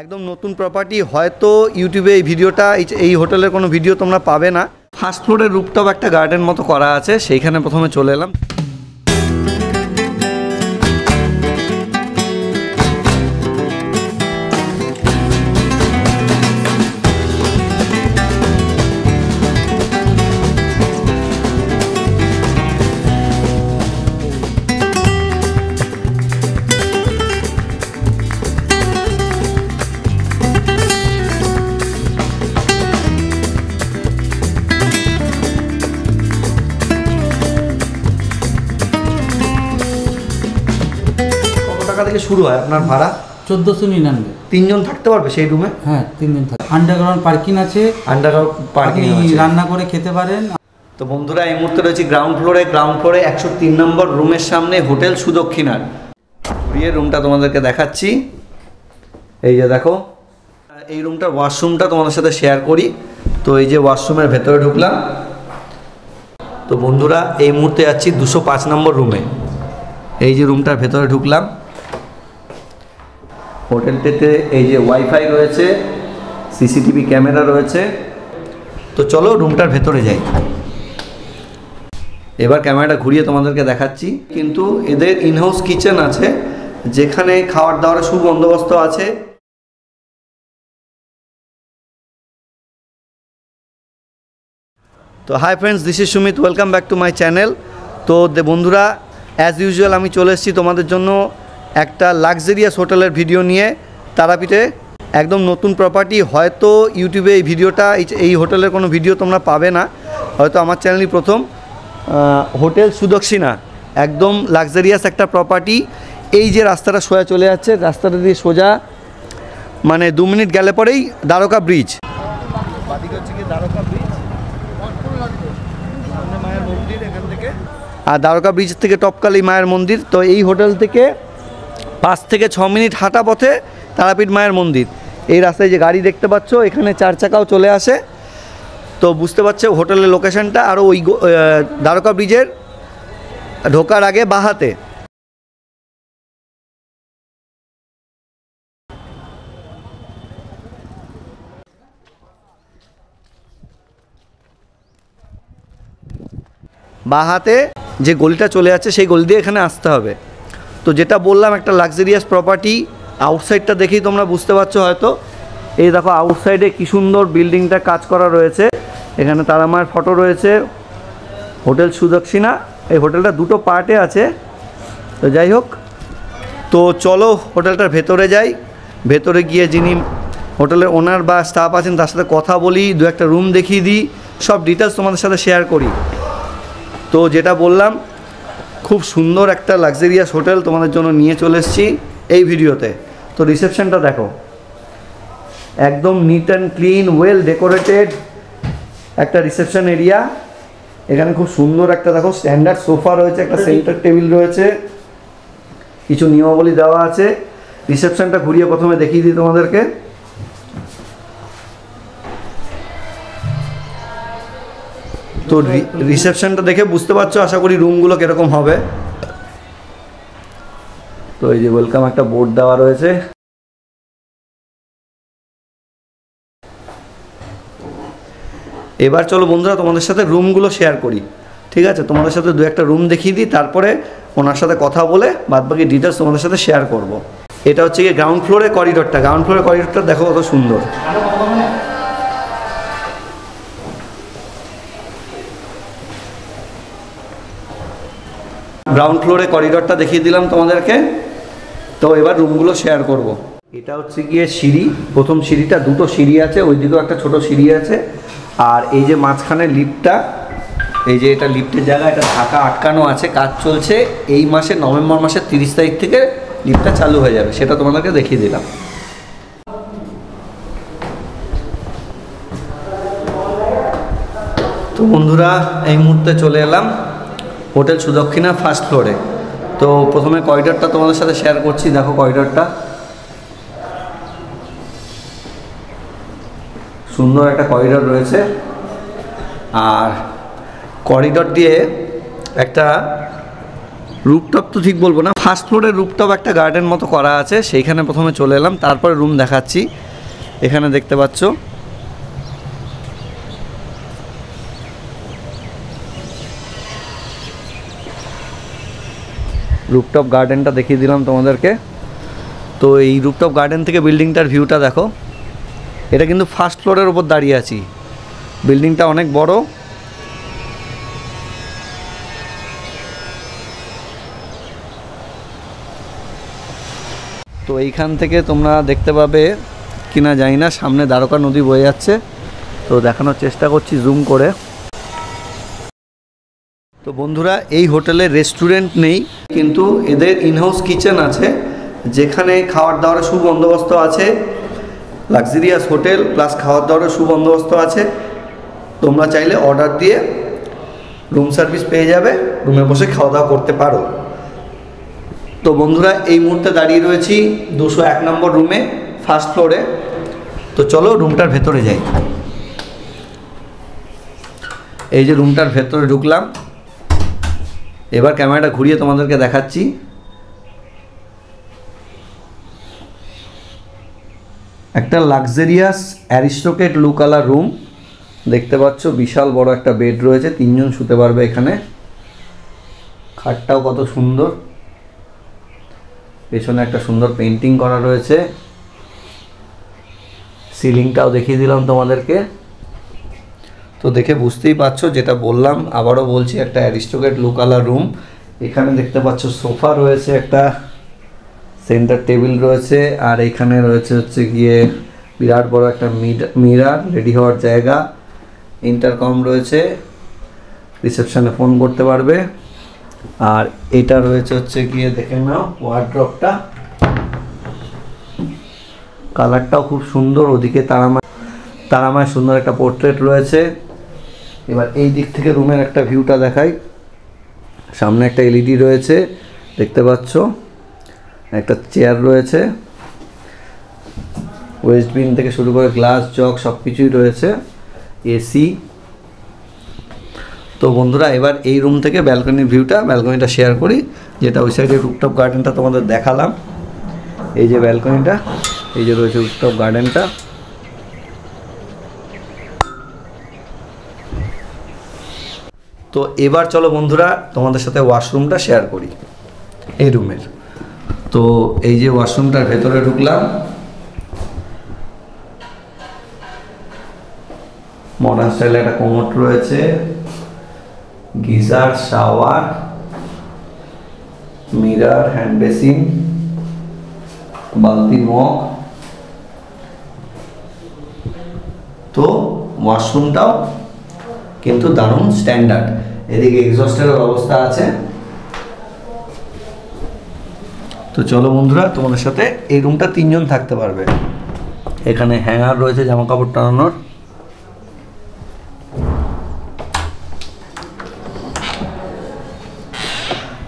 একদম নতুন প্রপার্টি, হয়তো ইউটিউবে এই ভিডিওটা এই হোটেলের কোনো ভিডিও তোমরা পাবে না। ফার্স্ট ফ্লোরের রুফটপ একটা গার্ডেন মতো করা আছে, সেইখানে প্রথমে চলে এলাম। থেকে শুরু হয় আপনার ভাড়া? 1499। 3 জন থাকতে পারবে সেই রুমে? হ্যাঁ 3 জন থাকবে। আন্ডারগ্রাউন্ড পার্কিং আছে, রান্না করে খেতে পারেন। তো বন্ধুরা, এই মুহূর্তে রয়েছে গ্রাউন্ড ফ্লোরে 103 নম্বর রুমের সামনে হোটেল সুদক্ষিণার। বিয়ের রুমটা তোমাদেরকে দেখাচ্ছি। এই যে দেখো, এই রুমটার ওয়াশরুমটা তোমাদের সাথে শেয়ার করি। তো এই যে ওয়াশরুমের ভেতরে ঢুকলাম। তো বন্ধুরা, এই মুহূর্তে যাচ্ছি 205 নম্বর রুমে। এই যে রুমটার ভেতরে ঢুকলাম। হোটেলটিতে এই যে ওয়াইফাই রয়েছে, সিসিটিভি ক্যামেরা রয়েছে। তো চলো রুমটার ভেতরে যাই। এবার ক্যামেরাটা ঘুরিয়ে তোমাদেরকে দেখাচ্ছি। কিন্তু এদের ইনহাউস কিচেন আছে, যেখানে খাওয়ার দাওয়ার সুবন্দোবস্ত আছে। তো hi friends, this is Sumit, welcome back to my channel. তো বন্ধুরা, অ্যাজ ইউজুয়াল আমি চলে এসেছি তোমাদের জন্য একটা লাক্সারিয়াস হোটেলের ভিডিও নিয়ে। তারাপীঠে একদম নতুন প্রপার্টি, হয়তো ইউটিউবে এই ভিডিওটা এই হোটেলের কোনো ভিডিও তোমরা পাবে না, হয়তো আমার চ্যানেলই প্রথম। হোটেল সুদক্ষিণা, একদম লাক্সারিয়াস একটা প্রপার্টি। এই যে রাস্তাটা সোজা চলে যাচ্ছে, রাস্তাটা দিয়ে সোজা মানে 2 মিনিট গেলে পরেই দ্বারকা ব্রিজ। দ্বারকা ব্রিজ, মায়ের মন্দির এখান থেকে, আর দ্বারকা ব্রিজ থেকে টপকালি মায়ের মন্দির। তো এই হোটেল থেকে 5 থেকে 6 মিনিট হাঁটা পথে তারাপীঠ মায়ের মন্দির। এই রাস্তায় যে গাড়ি দেখতে পাচ্ছ, এখানে 4 চাকাও চলে আসে। তো বুঝতে পারছো হোটেলের লোকেশনটা। আরও ওই দ্বারকা ব্রিজের ঢোকার আগে বাহাতে যে গলিটা চলে যাচ্ছে, সেই গলি দিয়ে এখানে আসতে হবে। তো যেটা বললাম, একটা লাক্সারিয়াস প্রপার্টি। আউটসাইডটা দেখেই তোমরা বুঝতে পারছো হয়তো। এই দেখো আউটসাইডে কি সুন্দর বিল্ডিংটা কাজ করা রয়েছে। এখানে তারা মায়ের ফটো রয়েছে। হোটেল সুদক্ষিণা, এই হোটেলটা 2টো পার্টে আছে। তো যাই হোক, তো চলো হোটেলটার ভেতরে যাই। ভেতরে গিয়ে যিনি হোটেলের ওনার বা স্টাফ আছেন তার সাথে কথা বলি, 2-একটা রুম দেখিয়ে দিই, সব ডিটেলস তোমাদের সাথে শেয়ার করি। তো যেটা বললাম, খুব সুন্দর একটা লাক্সারিয়াস হোটেল তোমাদের জন্য নিয়ে চলে এসেছি এই ভিডিওতে। তো রিসেপশনটা দেখো, একদম neat and clean, well decorated একটা রিসেপশন এরিয়া। এখানে খুব সুন্দর একটা দেখো স্ট্যান্ডার্ড সোফা রয়েছে, একটা সেন্টার টেবিল রয়েছে, কিছু নিয়মাবলী দেওয়া আছে। রিসেপশনটা ঘুরিয়ে প্রথমে দেখিয়ে দিই তোমাদেরকে। তো রিসেপশনটা দেখে বুঝতে পারছো আশা করি রুমগুলো কীরকম হবে। তো এই যে ওয়েলকাম একটা বোর্ড দেওয়া রয়েছে। এবার চলো বন্ধুরা, তোমাদের সাথে রুমগুলো শেয়ার করি। ঠিক আছে, তোমাদের সাথে 2-একটা রুম দেখিয়ে দিই, তারপরে ওনার সাথে কথা বলে বাদবাকি ডিটেলস তোমাদের সাথে শেয়ার করব। এটা হচ্ছে গিয়ে গ্রাউন্ড ফ্লোরে করিডোরটা। গ্রাউন্ড ফ্লোরে করিডোরটা দেখো কত সুন্দর। গ্রাউন্ড ফ্লোরে করিডোরটা দেখিয়ে দিলাম তোমাদেরকে। তো এবার রুমগুলো শেয়ার করব। এটা হচ্ছে গিয়ে সিঁড়ি, প্রথম সিঁড়িটা, 2টো সিঁড়ি আছে, ওইদিকেও একটা ছোট সিঁড়ি আছে। আর এই যে মাঝখানে লিফটটা, এই যে এটা লিফটের জায়গা, এটা ঢাকা আটকানো আছে, কাজ চলছে। এই মাসে নভেম্বর মাসের 30 তারিখ থেকে লিফটটা চালু হয়ে যাবে, সেটা তোমাদেরকে দেখিয়ে দিলাম। তো বন্ধুরা, এই মুহূর্তে চলে এলাম হোটেল সুদক্ষিণা ফার্স্ট ফ্লোরে। তো প্রথমে করিডোরটা তোমাদের সাথে শেয়ার করছি। দেখো করিডোরটা সুন্দর একটা করিডোর রয়েছে। আর করিডোর দিয়ে একটা রুফটপ তো ঠিক বলবো না, ফার্স্ট ফ্লোরে রুফটপ একটা গার্ডেন মতো করা আছে, সেইখানে প্রথমে চলে এলাম, তারপরে রুম দেখাচ্ছি। এখানে দেখতে পাচ্ছ রুফটপ গার্ডেনটা দেখিয়ে দিলাম তোমাদেরকে। তো এই রুফটপ গার্ডেন থেকে বিল্ডিংটার ভিউটা দেখো। এটা কিন্তু ফার্স্ট ফ্লোরের ওপর দাঁড়িয়ে আছি, বিল্ডিংটা অনেক বড়। তো এইখান থেকে তোমরা দেখতে পাবে কিনা জানি না, সামনে দ্বারকা নদী বয়ে যাচ্ছে, তো দেখানোর চেষ্টা করছি জুম করে। তো বন্ধুরা, এই হোটেলে রেস্টুরেন্ট নেই, কিন্তু এদের ইনহাউস কিচেন আছে, যেখানে খাওয়ার দাওয়ার সুবন্দোবস্ত আছে। লাক্সারিয়াস হোটেল প্লাস খাওয়ার দাওয়ারের সুবন্দোবস্ত আছে। তোমরা চাইলে অর্ডার দিয়ে রুম সার্ভিস পেয়ে যাবে, রুমে বসে খাওয়া দাওয়া করতে পারো। তো বন্ধুরা, এই মুহূর্তে দাঁড়িয়ে রয়েছি 201 নম্বর রুমে, ফার্স্ট ফ্লোরে। তো চলো রুমটার ভেতরে যাই। এই যে রুমটার ভেতরে ঢুকলাম, এবার ক্যামেরাটা ঘুরিয়ে তোমাদেরকে দেখাচ্ছি। একটা লাক্সারিয়াস অ্যারিস্টোক্রেট লুকালা রুম দেখতে পাচ্ছ। বিশাল বড় একটা বেড রয়েছে, 3 জন শুতে পারবে এখানে। খাটটাও কত সুন্দর, পেছনে একটা সুন্দর পেন্টিং করা রয়েছে। সিলিংটাও দেখিয়ে দিলাম তোমাদেরকে। তো দেখে বুঝতেই পারছো, যেটা বললাম আবারও বলছি, একটা অ্যারিস্টোক্রেট লুকালা রুম। এখানে দেখতে পাচ্ছ সোফা রয়েছে, একটা সেন্টার টেবিল রয়েছে, আর এখানে রয়েছে হচ্ছে গিয়ে বিরাট বড় একটা মিরার, রেডি হওয়ার জায়গা, ইন্টারকম রয়েছে, রিসেপশনে ফোন করতে পারবে। আর এটা রয়েছে হচ্ছে গিয়ে দেখে নাও ওয়ার্ড্রপটা, কালারটাও খুব সুন্দর। ওদিকে তারামায় সুন্দর একটা পোর্ট্রেট রয়েছে। এবার এই দিক থেকে রুমের একটা ভিউটা দেখাই। সামনে একটা এলইডি রয়েছে দেখতে পাচ্ছ, একটা চেয়ার রয়েছে, ওয়েস্ট বিন থেকে শুরু করে গ্লাস জগ সব কিছুই রয়েছে, এসি। তো বন্ধুরা, এবার এই রুম থেকে ব্যালকনিটা শেয়ার করি, যেটা ওই সাইডে রুফটপ গার্ডেনটা তোমাদের দেখালাম। এই যে ব্যালকনিটা, এই যে রয়েছে রুফটপ গার্ডেনটা। তো এবার চলো বন্ধুরা, তোমাদের সাথে ওয়াশরুমটা শেয়ার করি এই রুমের। তো এই যে ওয়াশরুমটার ভেতরে ঢুকলাম, মডার্ন স্টাইলে একটা কোমোড রয়েছে, geyser, shower, mirror, hand basin, বালতি, মগ। তো ওয়াশরুমটাও কিন্তু দারুণ স্ট্যান্ডার্ড। এদিকে এক্সস্টেরও ব্যবস্থা আছে। তো চলো বন্ধুরা, তোমাদের সাথে এই রুমটা 3 জন থাকতে পারবে। এখানে হ্যাঙ্গার রয়েছে জামা কাপড় টানানোর।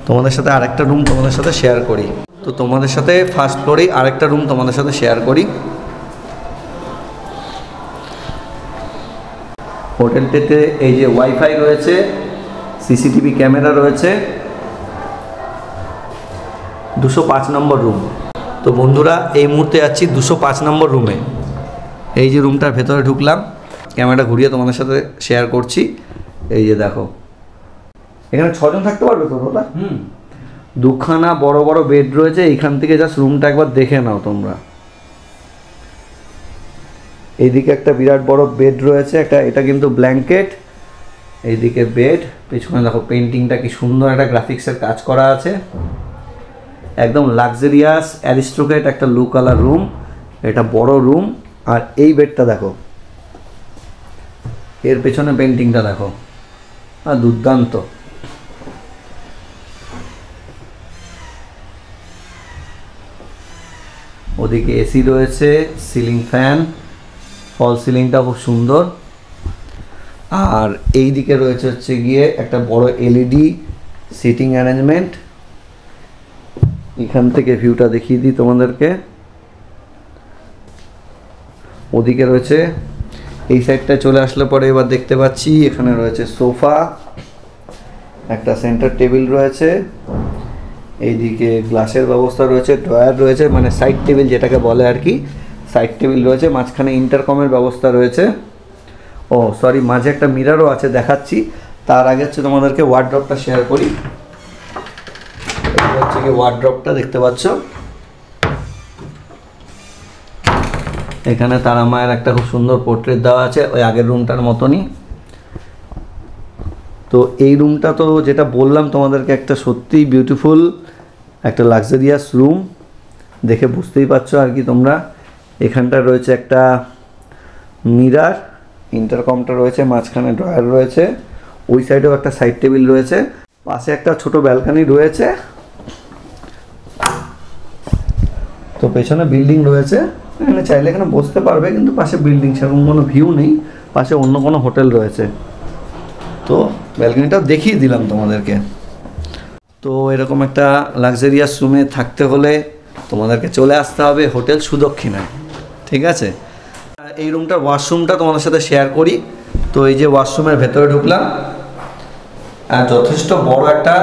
তোমাদের সাথে আরেকটা রুম তোমাদের সাথে শেয়ার করি। তো তোমাদের সাথে ফার্স্ট ফ্লোরেই আরেকটা রুম তোমাদের সাথে শেয়ার করি। হোটেলটিতে এই যে ওয়াইফাই রয়েছে, সিসিটিভি ক্যামেরা রয়েছে। 205 নম্বর রুম। তো বন্ধুরা, এই মুহূর্তে যাচ্ছি 205 নম্বর রুমে। এই যে রুমটার ভেতরে ঢুকলাম, ক্যামেরাটা ঘুরিয়ে তোমাদের সাথে শেয়ার করছি। এই যে দেখো, এখানে 6 জন থাকতে পারবে তো দাদা? দুখানা বড় বড় বেড রয়েছে। এইখান থেকে জাস্ট রুমটা একবার দেখে নাও তোমরা। এইদিকে একটা বিরাট বড় বেড রয়েছে, এটা কিন্তু ব্ল্যাঙ্কেট। এইদিকে বেড, পেছনে দেখো পেন্টিংটা কি সুন্দর, একটা গ্রাফিক্সের কাজ করা আছে। একদম লাক্সারিয়াস অ্যারিস্টোক্রেট একটা ব্লু কালার রুম। এটা বড় রুম। আর এই বেডটা দেখো, এর পেছনে পেন্টিংটা দেখো, আর দুর্দান্ত। ওদিকে এসি রয়েছে, সিলিং ফ্যান, ফল সিলিংটা খুব সুন্দর। আর এই দিকে রয়েছে হচ্ছে গিয়ে একটা বড় এলইডি সিটিং অ্যারেঞ্জমেন্ট। এখান থেকে ভিউটা দেখিয়ে দিই তোমাদেরকে। ওদিকে রয়েছে, এই সাইডটায় চলে আসলে পরে এবার দেখতে পাচ্ছি এখানে রয়েছে সোফা, একটা সেন্টার টেবিল রয়েছে, এইদিকে গ্লাসের ব্যবস্থা রয়েছে, ড্রয়ার রয়েছে, মানে সাইড টেবিল যেটাকে বলে আর কি, সাইড টেবিল রয়েছে, মাঝখানে ইন্টারকমের ব্যবস্থা রয়েছে। ও সরি, মাঝে একটা মিররও আছে, দেখাচ্ছি। তার আগে হচ্ছে তোমাদেরকে ওয়ার্ড্রপটা শেয়ার করি। এটা হচ্ছে কি ওয়ার্ড্রপটা দেখতে পাচ্ছ, এখানে তারা মায়ের একটা খুব সুন্দর পোর্ট্রেট দেওয়া আছে, ওই আগের রুমটার মতনই। তো এই রুমটা তো যেটা বললাম তোমাদেরকে, একটা সত্যিই বিউটিফুল একটা লাক্সারিয়াস রুম, দেখে বুঝতেই পারছো আর কি তোমরা। এখানটা রয়েছে একটা মিরার, ইন্টারকমটা রয়েছে, মাঝখানে ড্রয়ার রয়েছে, ওই সাইডেও একটা সাইড টেবিল রয়েছে, পাশে একটা ছোট ব্যালকনি রয়েছে। তো পেছনে বিল্ডিং রয়েছে, এখানে চাইলে এখানে বসতে পারবে, কিন্তু পাশে বিল্ডিং, সেরকম কোনো ভিউ নেই, পাশে অন্য কোনো হোটেল রয়েছে। তো ব্যালকনিটা দেখিয়ে দিলাম তোমাদেরকে। তো এরকম একটা লাক্সারিয়াস রুমে থাকতে হলে তোমাদেরকে চলে আসতে হবে হোটেল সুদক্ষিণায়, ঠিক আছে। এই রুমটার ওয়াশরুমটা তোমাদের সাথে শেয়ার করি। তো এই যে ওয়াশরুমের ভেতরে ঢুকলাম, আর যথেষ্ট বড় একটা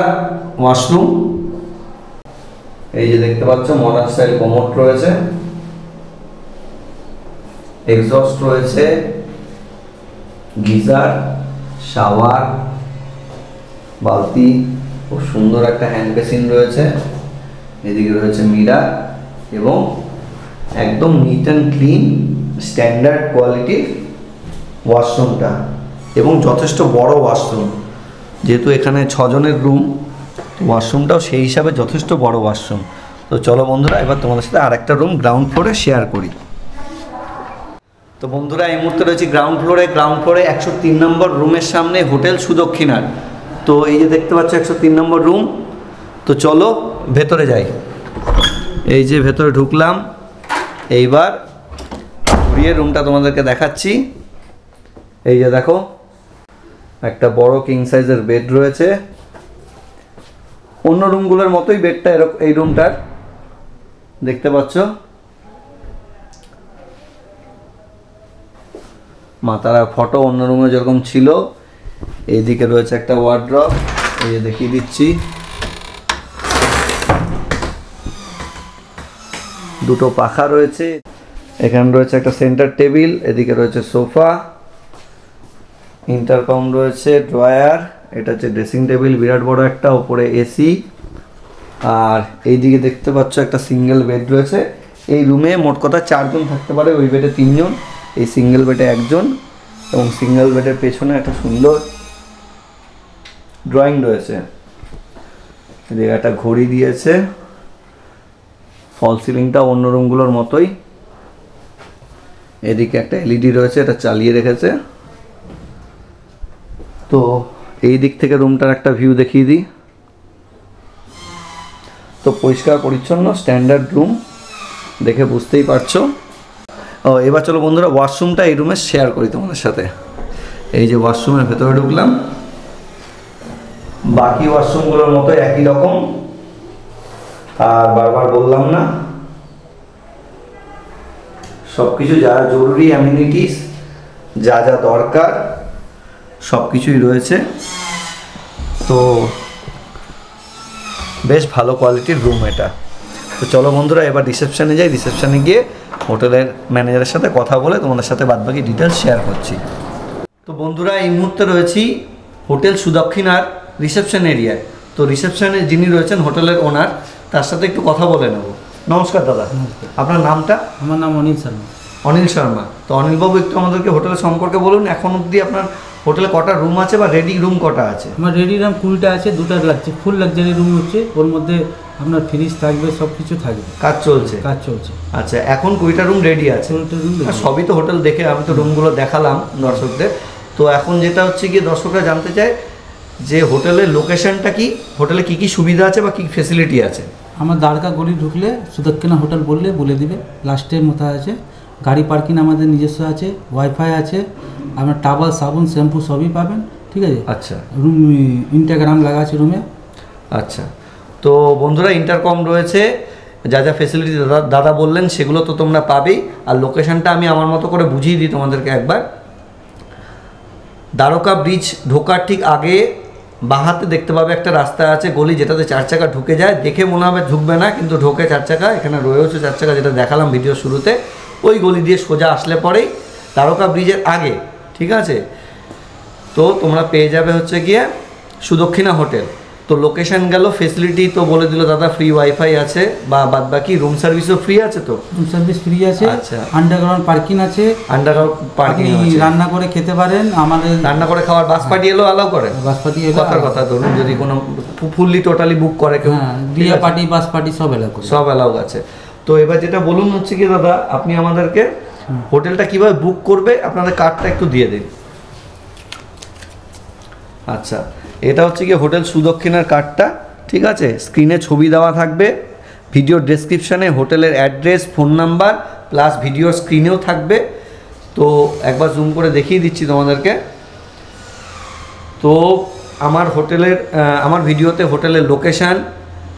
ওয়াশরুম, এই যে দেখতে পাচ্ছ মডার্ন স্টাইল কমোড রয়েছে, এক্সস্ট রয়েছে, গিজার, শাওয়ার, বালতি, খুব সুন্দর একটা হ্যান্ড বেসিন রয়েছে, এদিকে রয়েছে মিরার, এবং একদম নিট অ্যান্ড ক্লিন স্ট্যান্ডার্ড কোয়ালিটির ওয়াশরুমটা, এবং যথেষ্ট বড় ওয়াশরুম, যেহেতু এখানে 6 জনের রুম, ওয়াশরুমটাও সেই হিসাবে যথেষ্ট বড় ওয়াশরুম। তো চলো বন্ধুরা, এবার তোমাদের সাথে আরেকটা রুম গ্রাউন্ড ফ্লোরে শেয়ার করি। তো বন্ধুরা, এই মুহূর্তে রয়েছে গ্রাউন্ড ফ্লোরে। গ্রাউন্ড ফ্লোরে 103 নম্বর রুমের সামনে হোটেল সুদক্ষিণার। তো এই যে দেখতে পাচ্ছ 103 নম্বর রুম। তো চলো ভেতরে যাই। এই যে ভেতরে ঢুকলাম, এইবার ঘুরিয়ে রুমটা তোমাদেরকে দেখাচ্ছি। এই যে দেখো, একটা বড় কিং সাইজের বেড রয়েছে, অন্য রুমগুলোর মতোই বেডটা এরকম, এই রুমটার দেখতে পাচ্ছ। মাতারা ফটো অন্য রুমে যেরকম ছিল। এইদিকে রয়েছে একটা ওয়ার্ড্রপ, এই যে দেখিয়ে দিচ্ছি, দুটো পাখা রয়েছে, এখানে রয়েছে একটা সেন্টার টেবিল, এদিকে রয়েছে সোফা, ইন্টারকম রয়েছে, ড্রয়ার, এটা হচ্ছে ড্রেসিং টেবিল বিরাট বড় একটা, উপরে এসি, আর এইদিকে দেখতে পাচ্ছ একটা সিঙ্গেল বেড রয়েছে। এই রুমে মোট কথা 4 জন থাকতে পারে, ওই বেডে 3 জন, এই সিঙ্গেল বেডে 1 জন, এবং সিঙ্গেল বেডের পেছনে একটা সুন্দর ড্রয়িং রয়েছে। এদিকে একটা ঘড়ি দিয়েছে, ফল সিলিংটা অন্য রুমগুলোর মতোই, এদিকে একটা এলইডি রয়েছে, এটা চালিয়ে রেখেছে। তো এই দিক থেকে রুমটার একটা ভিউ দেখিয়ে দিই। তো পরিষ্কার পরিচ্ছন্ন স্ট্যান্ডার্ড রুম, দেখে বুঝতেই পারছো। ও এবার চলো বন্ধুরা, ওয়াশরুমটা এই রুমে শেয়ার করি তোমাদের সাথে। এই যে ওয়াশরুমের ভেতরে ঢুকলাম, বাকি ওয়াশরুমগুলোর মতো একই রকম, আর বারবার বললাম না, সব কিছু যা জরুরি অ্যামিনিটিস, যা যা দরকার সব কিছুই রয়েছে। তো বেশ ভালো কোয়ালিটির রুম এটা। তো চলো বন্ধুরা, এবার রিসেপশানে যাই। রিসেপশানে গিয়ে হোটেলের ম্যানেজারের সাথে কথা বলে তোমাদের সাথে বাদবাকি ডিটেলস শেয়ার করছি। তো বন্ধুরা, এই মুহূর্তে রয়েছি হোটেল সুদক্ষিণার রিসেপশন এরিয়ায়। তো রিসেপশনে যিনি রয়েছেন হোটেলের ওনার, তার সাথে একটু কথা বলে নেব। নমস্কার দাদা, আপনার নামটা? আমার নাম অনিল শর্মা। অনিল শর্মা। তো অনিলবাবু, একটু আমাদেরকে হোটেলের সম্পর্কে বলুন। এখন অবধি আপনার হোটেলে কটা রুম আছে, বা রেডি রুম কটা আছে? আমার রেডি রুম 20টা আছে, 2টা লাগছে, ফুল লাক্সারি রুম হচ্ছে, ওর মধ্যে আপনার ফ্রিজ থাকবে, সব কিছু থাকবে, কাজ চলছে? কাজ চলছে। আচ্ছা, এখন 20টা রুম রেডি আছে? 20টা রুম। সবই তো হোটেল দেখে, আমি তো রুমগুলো দেখালাম দর্শকদের। তো এখন যেটা হচ্ছে গিয়ে দর্শকরা জানতে চায় যে হোটেলের লোকেশনটা কি, হোটেলে কি কি সুবিধা আছে বা কি ফেসিলিটি আছে। আমার দ্বারকা গলি ঢুকলে সুদক্ষিণা হোটেল বললে বলে দিবে, লাস্টের মতো আছে। গাড়ি পার্কিং আমাদের নিজস্ব আছে, ওয়াইফাই আছে, আপনার টাওয়াল, সাবুন, শ্যাম্পু সবই পাবেন, ঠিক আছে। আচ্ছা, রুম ইন্টারগ্রাম লাগা আছে রুমে। আচ্ছা, তো বন্ধুরা, ইন্টারকম রয়েছে, যা যা ফেসিলিটি দাদা বললেন সেগুলো তো তোমরা পাবেই। আর লোকেশনটা আমি আমার মতো করে বুঝিয়ে দিই তোমাদেরকে একবার। দ্বারকা ব্রিজ ঢোকার ঠিক আগে বাঁ হাতে দেখতে পাবে একটা রাস্তা আছে গলি, যেটাতে 4 চাকা ঢুকে যায়, দেখে মনে হবে ঢুকবে না কিন্তু ঢোকে 4 চাকা, এখানে রয়েছে 4 চাকা, যেটা দেখালাম ভিডিও শুরুতে। ওই গলি দিয়ে সোজা আসলে পরেই তারকা ব্রিজের আগে, ঠিক আছে, তো তোমরা পেয়ে যাবে হচ্ছে গিয়ে সুদক্ষিণা হোটেল। তো লোকেশন গেল, ফেসিলিটি তো বলে দিল দাদা, ফ্রি ওয়াইফাই আছে বা বাদ বাকি রুম সার্ভিসও ফ্রি আছে। তো রুম সার্ভিস ফ্রি আছে, আচ্ছা, আন্ডারগ্রাউন্ড পার্কিং আছে, আন্ডারগ্রাউন্ড পার্কিং আপনি আছে, রান্না করে খেতে পারেন, আমাদের রান্না করে খাওয়ার বাস পার্টি এলো অ্যালাউ করে, বাস পার্টি কথার কথা ধরুন যদি কোনো ফুললি টোটালি বুক করে কেউ, হ্যাঁ, বিয়ে পার্টি বাস পার্টি সব এলাকা করে, সব অ্যালাউ আছে। তো এবার যেটা বলুন হচ্ছে কি দাদা, আপনি আমাদেরকে হোটেলটা কিভাবে বুক করবে আপনাদের কার্ডটা একটু দিয়ে দিন। আচ্ছা, এটা হচ্ছে কি হোটেল সুদক্ষিণার কার্ডটা, ঠিক আছে, স্ক্রিনে ছবি দেওয়া থাকবে, ভিডিও ডেসক্রিপশানে হোটেলের address, phone number plus video স্ক্রিনেও থাকবে। তো একবার জুম করে দেখিয়ে দিচ্ছি তোমাদেরকে। তো আমার হোটেলের আমার ভিডিওতে হোটেলের লোকেশান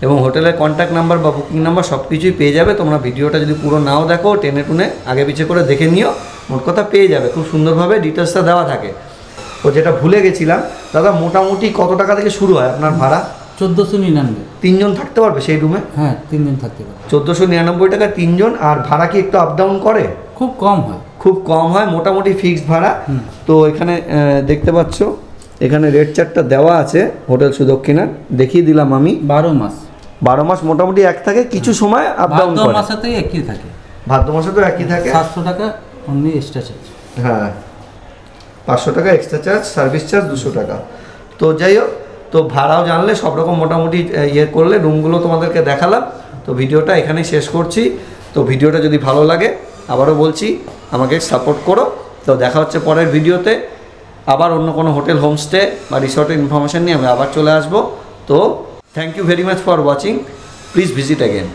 এবং হোটেলের কন্ট্যাক্ট নাম্বার বা বুকিং নাম্বার সব কিছুই পেয়ে যাবে। তোমরা ভিডিওটা যদি পুরো নাও দেখো, টেনে টুনে আগে পিছিয়ে করে দেখে নিও, মোট কথা পেয়ে যাবে, খুব সুন্দরভাবে ডিটেলসটা দেওয়া থাকে। তো যেটা ভুলে গেছিলাম দাদা, মোটামুটি কত টাকা থেকে শুরু হয় আপনার ভাড়া? 1499। 3 জন থাকতে পারবে সেই রুমে? হ্যাঁ, 3 জন থাকতে পারবে। 1499 টাকা 3 জন। আর ভাড়া কি একটু আপ ডাউন করে? খুব কম হয়, খুব কম হয়, মোটামুটি ফিক্সড ভাড়া। তো এখানে দেখতে পাচ্ছ, এখানে রেট চার্টটা দেওয়া আছে হোটেল সুদক্ষিণার, দেখিয়ে দিলাম আমি। 12 মাস, 12 মাস মোটামুটি এক থাকে, কিছু সময় আপ ডাউন করে। ভাদ্র মাসেতেই একই থাকে, ভাদ্র মাসে তো একই থাকে। 700 টাকা অনলি এক্সট্রা চার্জ। হ্যাঁ, 500 টাকা এক্সট্রা চার্জ, সার্ভিস চার্জ 200 টাকা। তো যাই হোক, তো ভাড়াও জানলে, সব রকম মোটামুটি ইয়ে করলে, রুমগুলো তোমাদেরকে দেখালাম। তো ভিডিওটা এখানেই শেষ করছি। তো ভিডিওটা যদি ভালো লাগে, আবারও বলছি, আমাকে সাপোর্ট করো। তো দেখা হচ্ছে পরের ভিডিওতে, আবার অন্য কোনো হোটেল, হোমস্টে বা রিসর্টের ইনফরমেশান নিয়ে আমি আবার চলে আসবো। তো thank you very much for watching, please visit again.